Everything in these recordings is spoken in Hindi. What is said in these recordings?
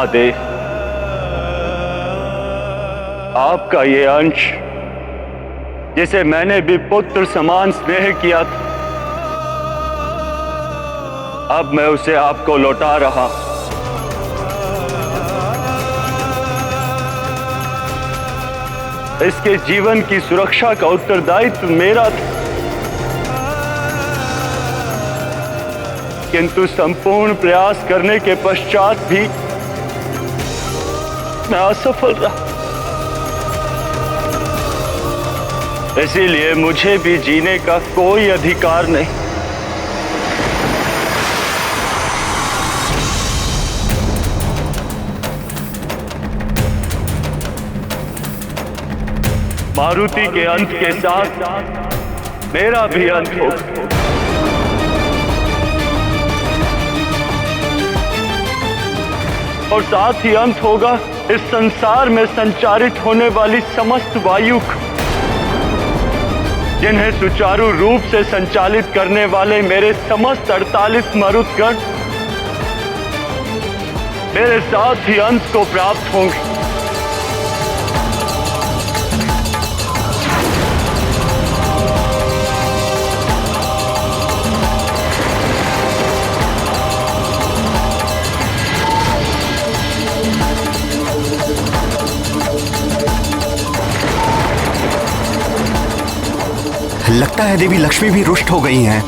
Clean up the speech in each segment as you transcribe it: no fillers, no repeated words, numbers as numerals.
महादेव, आपका ये अंश जिसे मैंने भी पुत्र समान स्नेह किया था, अब मैं उसे आपको लौटा रहा। इसके जीवन की सुरक्षा का उत्तरदायित्व मेरा था, किंतु संपूर्ण प्रयास करने के पश्चात भी मैं असफल रहा। इसीलिए मुझे भी जीने का कोई अधिकार नहीं। मारुति के अंत के साथ मेरा भी अंत होगा। और साथ ही अंत होगा इस संसार में संचारित होने वाली समस्त वायु का, जिन्हें सुचारू रूप से संचालित करने वाले मेरे समस्त 48 मरुतगण मेरे साथ ही अंत को प्राप्त होंगे। लगता है देवी लक्ष्मी भी रुष्ट हो गई हैं।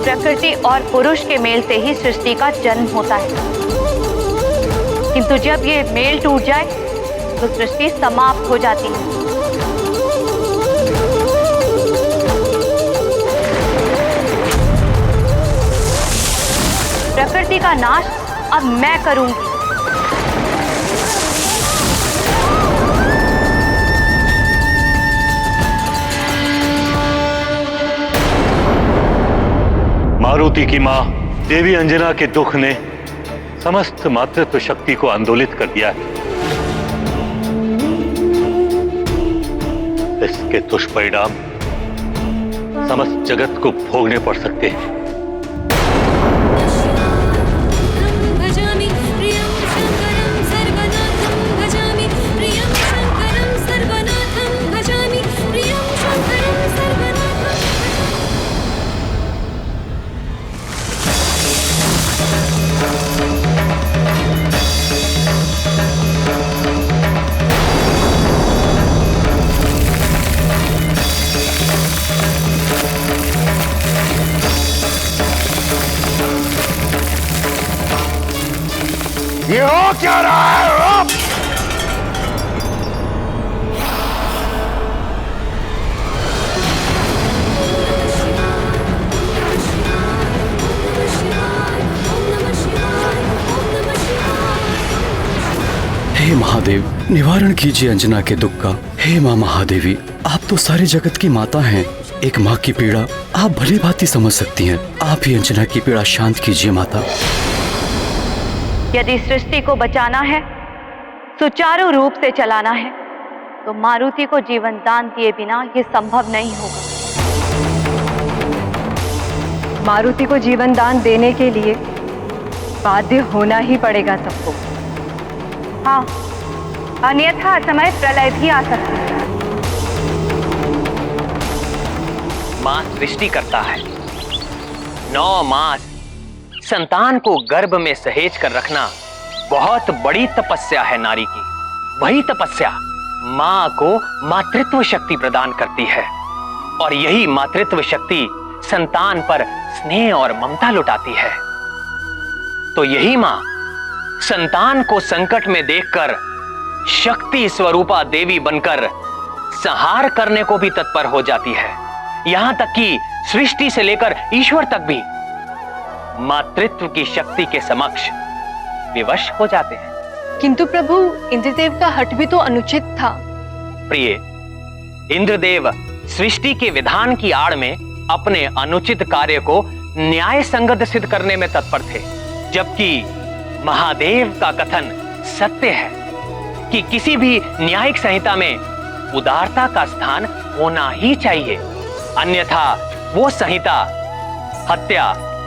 प्रकृति और पुरुष के मेल से ही सृष्टि का जन्म होता है, किंतु जब ये मेल टूट जाए तो सृष्टि समाप्त हो जाती है। प्रकृति का नाश अब मैं करूंगी। मारुति की मां देवी अंजना के दुख ने समस्त मातृत्व शक्ति को आंदोलित कर दिया है। इसके दुष्परिणाम समस्त जगत को भोगने पड़ सकते हैं। ये हो क्या रहा है? हे महादेव, निवारण कीजिए अंजना के दुख का। हे माँ महादेवी, आप तो सारे जगत की माता हैं। एक माँ की पीड़ा आप भली भांति समझ सकती हैं। आप ही अंजना की पीड़ा शांत कीजिए माता। यदि सृष्टि को बचाना है, सुचारू रूप से चलाना है, तो मारुति को जीवन दान दिए बिना ये संभव नहीं होगा। मारुति को जीवन दान देने के लिए बाध्य होना ही पड़ेगा सबको। हाँ, अन्यथा समय प्रलय भी आ सकती है। मां सृष्टि करता है। 9 मास संतान को गर्भ में सहेज कर रखना बहुत बड़ी तपस्या है नारी की। वही तपस्या मां को मातृत्व शक्ति प्रदान करती है, और यही मातृत्व शक्ति संतान पर स्नेह और ममता लुटाती है। तो यही मां संतान को संकट में देखकर शक्ति स्वरूपा देवी बनकर संहार करने को भी तत्पर हो जाती है। यहां तक कि सृष्टि से लेकर ईश्वर तक भी मातृत्व की शक्ति के समक्ष विवश हो जाते हैं। किंतु प्रभु, इंद्रदेव का हठ भी तो अनुचित था। प्रिय, इंद्रदेव सृष्टि के विधान की आड़ में अपने अनुचित कार्य को न्याय संगत सिद्ध करने में तत्पर थे, जबकि महादेव का कथन सत्य है कि किसी भी न्यायिक संहिता में उदारता का स्थान होना ही चाहिए, अन्यथा वो संहिता हत्या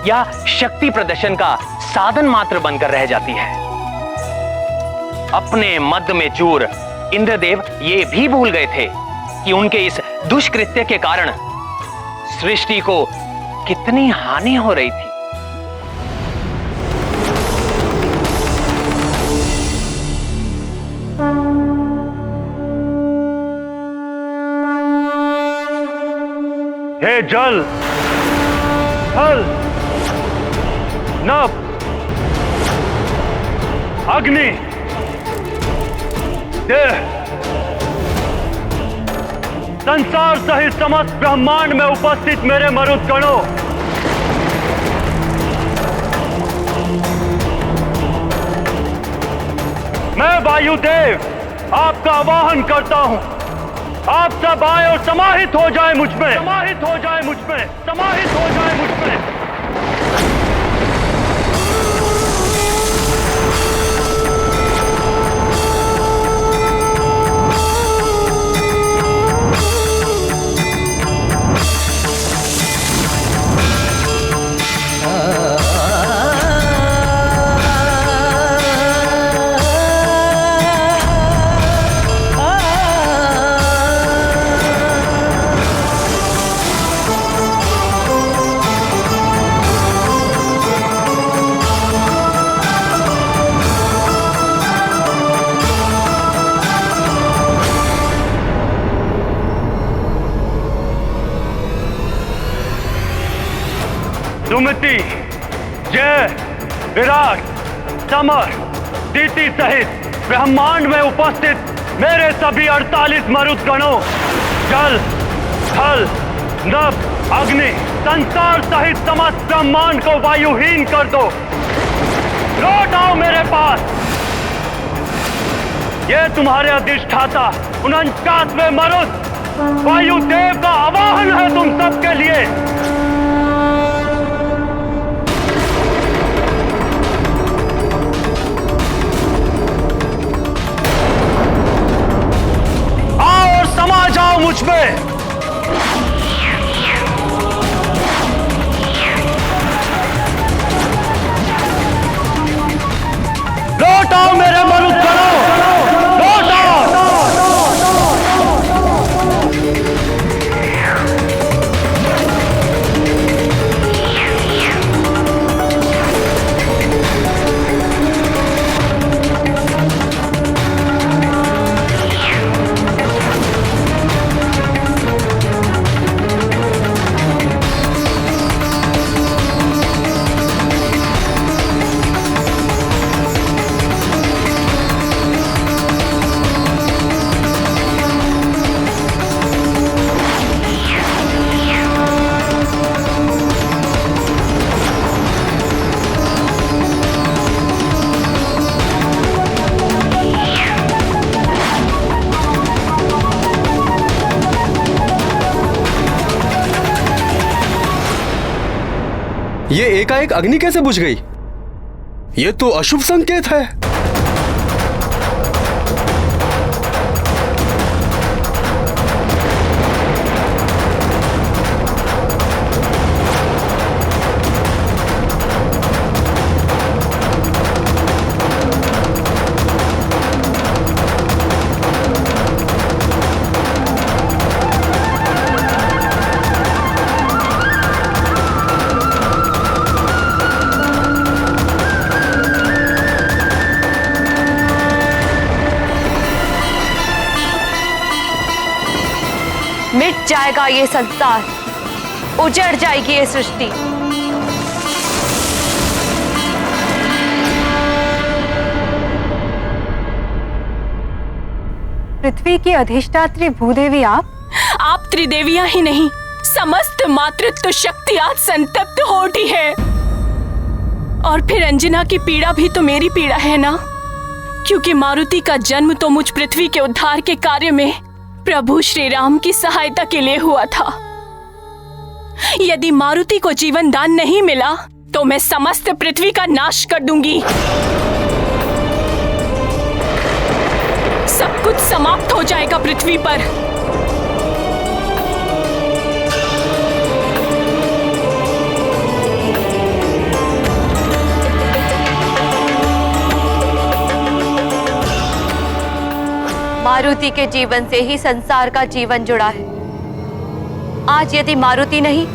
या शक्ति प्रदर्शन का साधन मात्र बनकर रह जाती है। अपने मद में चूर इंद्रदेव ये भी भूल गए थे कि उनके इस दुष्कृत्य के कारण सृष्टि को कितनी हानि हो रही थी। हे जल, थल, नभ, अग्नि, देह, संसार सहित समस्त ब्रह्मांड में उपस्थित मेरे मरुदगणों, मैं वायुदेव आपका आवाहन करता हूं। आप सब आए और समाहित हो जाए मुझ में, समाहित हो जाए मुझ में, समाहित हो जाए मुझ में। सुमति, जय, विराट, समर, दीति सहित ब्रह्मांड में उपस्थित मेरे सभी 48 मरुदगणों, जल, थल, नभ, अग्नि, संसार सहित समस्त ब्रह्मांड को वायुहीन कर दो। लौट आओ मेरे पास। ये तुम्हारे अधिष्ठाता 49वें मरुद वायुदेव का आवाहन है तुम सबके लिए। समा जाओ मुझ में। लौट आओ मेरे मरुदगणों, लौट आओ। ये एकाएक अग्नि कैसे बुझ गई? ये तो अशुभ संकेत है। मिट जाएगा ये संसार, उजड़ जाएगी ये सृष्टि। पृथ्वी की अधिष्ठात्री भूदेवी आप त्रिदेवियां ही नहीं, समस्त मातृत्व शक्ति आज संतप्त हो उठी है। और फिर अंजना की पीड़ा भी तो मेरी पीड़ा है ना, क्योंकि मारुति का जन्म तो मुझ पृथ्वी के उद्धार के कार्य में प्रभु श्री राम की सहायता के लिए हुआ था। यदि मारुति को जीवन दान नहीं मिला तो मैं समस्त पृथ्वी का नाश कर दूंगी। समाप्त हो जाएगा पृथ्वी पर। मारुति के जीवन से ही संसार का जीवन जुड़ा है। आज यदि मारुति नहीं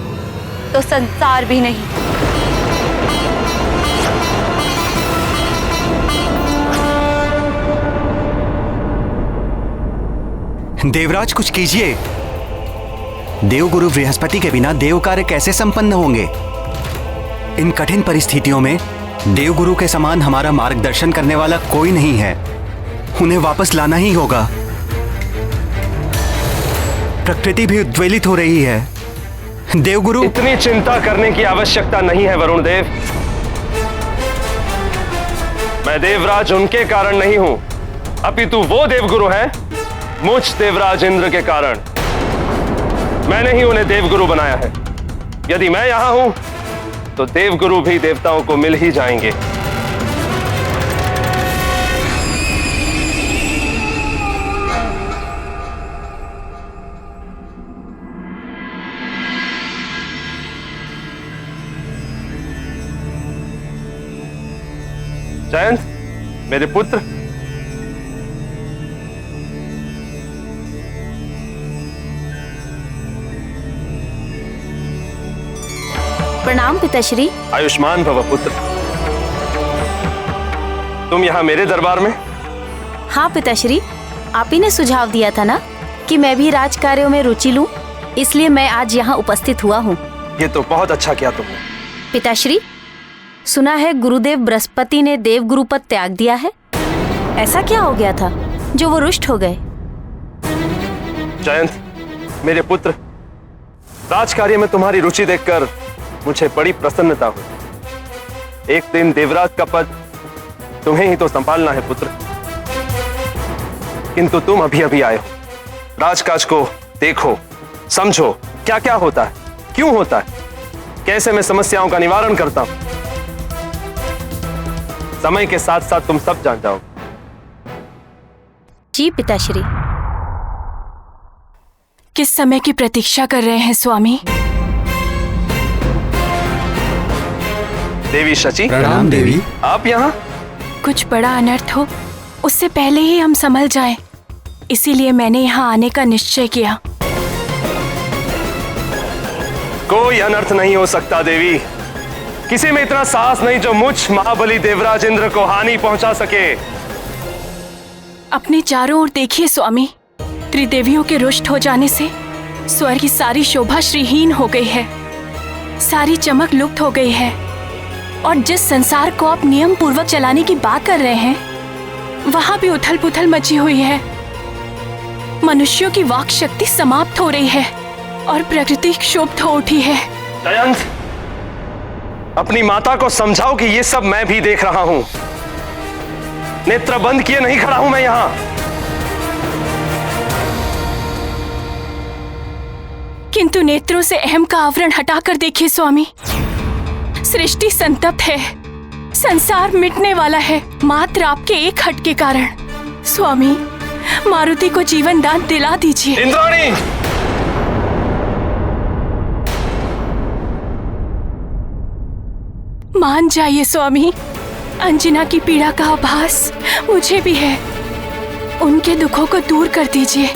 तो संसार भी नहीं। देवराज कुछ कीजिए। देवगुरु बृहस्पति के बिना देव कार्य कैसे संपन्न होंगे? इन कठिन परिस्थितियों में देवगुरु के समान हमारा मार्गदर्शन करने वाला कोई नहीं है। उन्हें वापस लाना ही होगा। प्रकृति भी उद्वेलित हो रही है। देवगुरु, इतनी चिंता करने की आवश्यकता नहीं है वरुण देव। मैं देवराज उनके कारण नहीं हूं, अपितु वो देवगुरु हैं मुझ देवराज इंद्र के कारण। मैंने ही उन्हें देवगुरु बनाया है। यदि मैं यहां हूं तो देवगुरु भी देवताओं को मिल ही जाएंगे। जयंत, मेरे पुत्र, प्रणाम पिताश्री। आयुष्मान भव पुत्र। तुम यहाँ मेरे दरबार में? हाँ पिताश्री, आप ही ने सुझाव दिया था ना कि मैं भी राज कार्यों में रुचि लूं, इसलिए मैं आज यहाँ उपस्थित हुआ हूँ। ये तो बहुत अच्छा किया तुमने। पिताश्री, सुना है गुरुदेव बृहस्पति ने देवगुरु पद त्याग दिया है। ऐसा क्या हो गया था जो वो रुष्ट हो गए? जयंत, मेरे पुत्र, राज कार्य में तुम्हारी रुचि देखकर मुझे बड़ी प्रसन्नता हुई। एक दिन देवराज का पद तुम्हें ही तो संभालना है पुत्र, किंतु तुम अभी अभी आए हो। राजकाज को देखो, समझो क्या क्या होता है, क्यों होता है, कैसे मैं समस्याओं का निवारण करता हूं। समय के साथ साथ तुम सब जान जाओ। जी पिताश्री। किस समय की प्रतीक्षा कर रहे हैं स्वामी? देवी शची। प्रणाम देवी। आप यहाँ? कुछ बड़ा अनर्थ हो उससे पहले ही हम संभल जाएं, इसीलिए मैंने यहाँ आने का निश्चय किया। कोई अनर्थ नहीं हो सकता देवी। किसी में इतना साहस नहीं जो मुझ महाबली देवराज इंद्र को हानि पहुंचा सके। अपने चारों ओर देखिए स्वामी, त्रिदेवियों के रुष्ट हो जाने से स्वर्ग की सारी शोभा श्रीहीन हो गई है, सारी चमक लुप्त हो गई है, और जिस संसार को आप नियम पूर्वक चलाने की बात कर रहे हैं वहां भी उथल पुथल मची हुई है। मनुष्यों की वाक शक्ति समाप्त हो रही है और प्रकृति क्षुब्ध हो उठी है। जयंत, अपनी माता को समझाओ कि ये सब मैं भी देख रहा हूं। नेत्र बंद किए नहीं खड़ा हूं मैं यहां। किंतु नेत्रों से अहम का आवरण हटाकर देखिए स्वामी, सृष्टि संतप्त है, संसार मिटने वाला है मात्र आपके एक हट के कारण। स्वामी, मारुति को जीवन दान दिला दीजिए। इंद्राणी! मान जाइए स्वामी, अंजना की पीड़ा का आभास मुझे भी है। उनके दुखों को दूर कर दीजिए।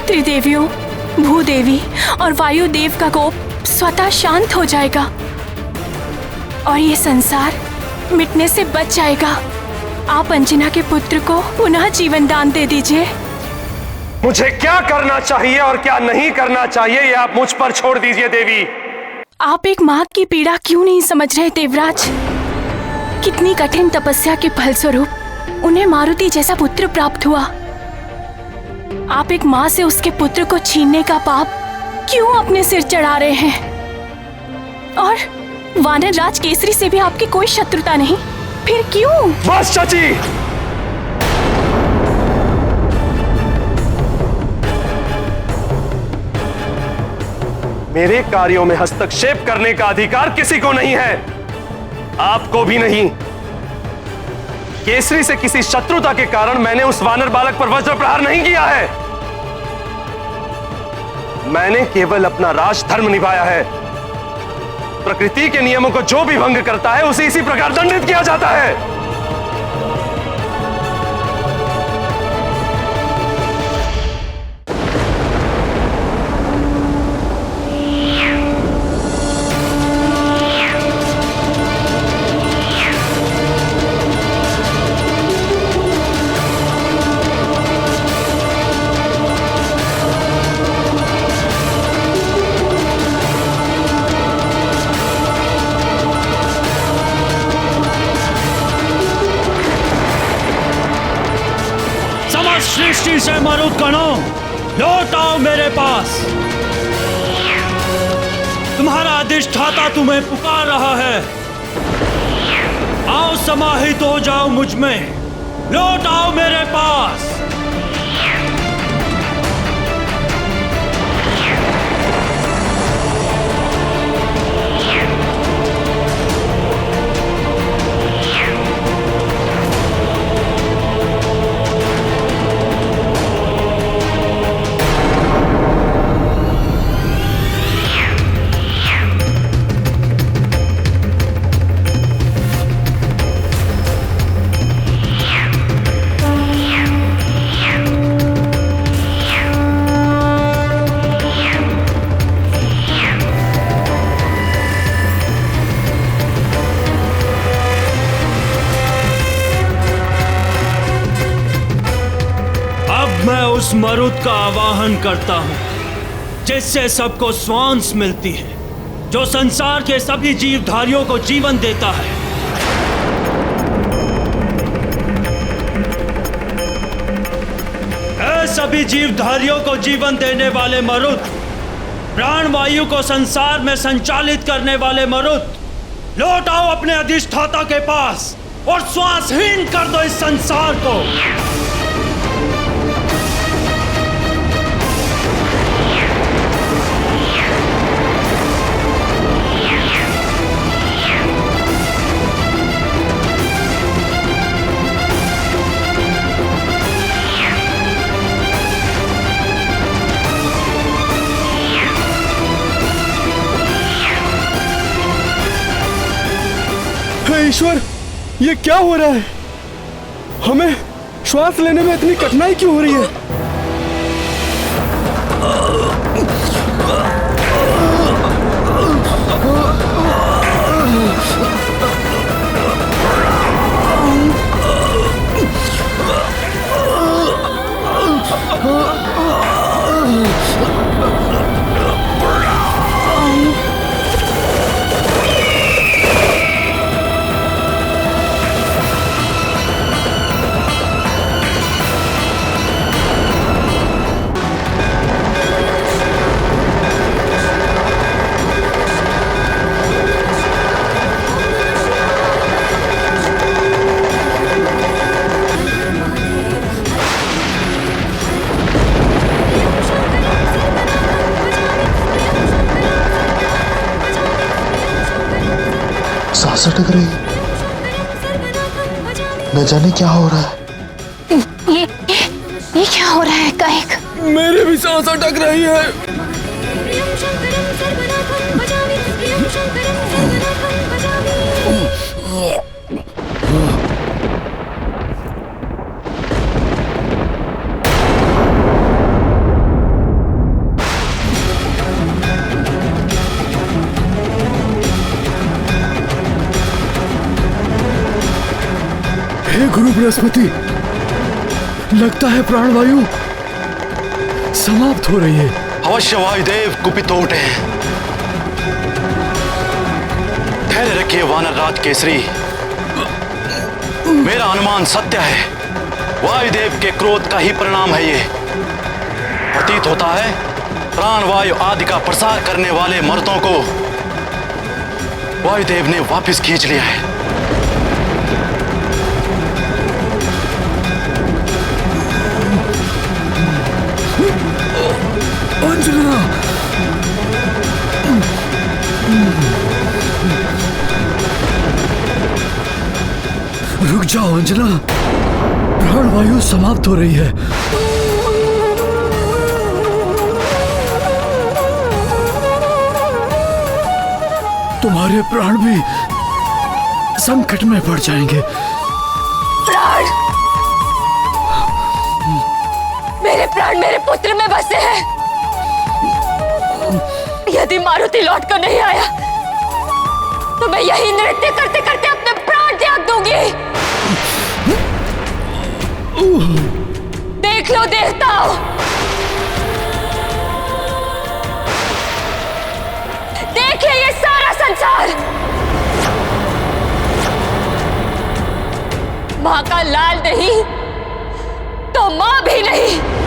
त्रिदेवियों, भूदेवी और वायुदेव का कोप स्वतः शांत हो जाएगा और ये संसार मिटने से बच जाएगा। आप अंजना के पुत्र को पुनः जीवन दान दे दीजिए। मुझे क्या करना चाहिए और क्या नहीं करना चाहिए ये आप मुझ पर छोड़ दीजिए देवी। आप एक माँ की पीड़ा क्यों नहीं समझ रहे देवराज? कितनी कठिन तपस्या के फलस्वरूप उन्हें मारुति जैसा पुत्र प्राप्त हुआ। आप एक माँ से उसके पुत्र को छीनने का पाप क्यों अपने सिर चढ़ा रहे हैं? और वानर राज केसरी से भी आपकी कोई शत्रुता नहीं, फिर क्यों? बस चाची, मेरे कार्यों में हस्तक्षेप करने का अधिकार किसी को नहीं है, आपको भी नहीं। केसरी से किसी शत्रुता के कारण मैंने उस वानर बालक पर वज्र प्रहार नहीं किया है। मैंने केवल अपना राजधर्म निभाया है। प्रकृति के नियमों को जो भी भंग करता है उसे इसी प्रकार दंडित किया जाता है। सृष्टि से मरुत गणों, लौट आओ मेरे पास। तुम्हारा अधिष्ठाता तुम्हें पुकार रहा है। आओ समाहित हो जाओ मुझ में, लौट आओ मेरे पास। मैं उस मरुत का आवाहन करता हूं जिससे सबको श्वास मिलती है, जो संसार के सभी जीवधारियों को जीवन देता है। ऐ सभी जीवधारियों को जीवन देने वाले मरुत, प्राणवायु को संसार में संचालित करने वाले मरुत, लौट आओ अपने अधिष्ठाता के पास और श्वासहीन कर दो इस संसार को। ईश्वर, ये क्या हो रहा है? हमें श्वास लेने में इतनी कठिनाई क्यों हो रही है? सांस अटक रही, न जाने क्या हो रहा है। ये क्या हो रहा है कायक? मेरे भी सांस अटक रही है। हे गुरु बृहस्पति, लगता है प्राणवायु समाप्त हो रही है। अवश्य वायुदेव कुपित हो उठे हैं। धैर्य रखिए वानर राज केसरी, मेरा अनुमान सत्य है। वायुदेव के क्रोध का ही परिणाम है ये। प्रतीत होता है प्राणवायु आदि का प्रसार करने वाले मर्दों को वायुदेव ने वापस खींच लिया है। अंजना, रुक जाओ अंजना, प्राणवायु समाप्त हो रही है। तुम्हारे प्राण भी संकट में पड़ जाएंगे। प्राण, मेरे प्राण मेरे पुत्र में बसे हैं। यदि मारुति लौट कर नहीं आया तो मैं यही नृत्य करते करते अपने प्राण त्याग दूंगी। देख लो देवताओं, देखिए ये सारा संसार मां का लाल नहीं तो मां भी नहीं।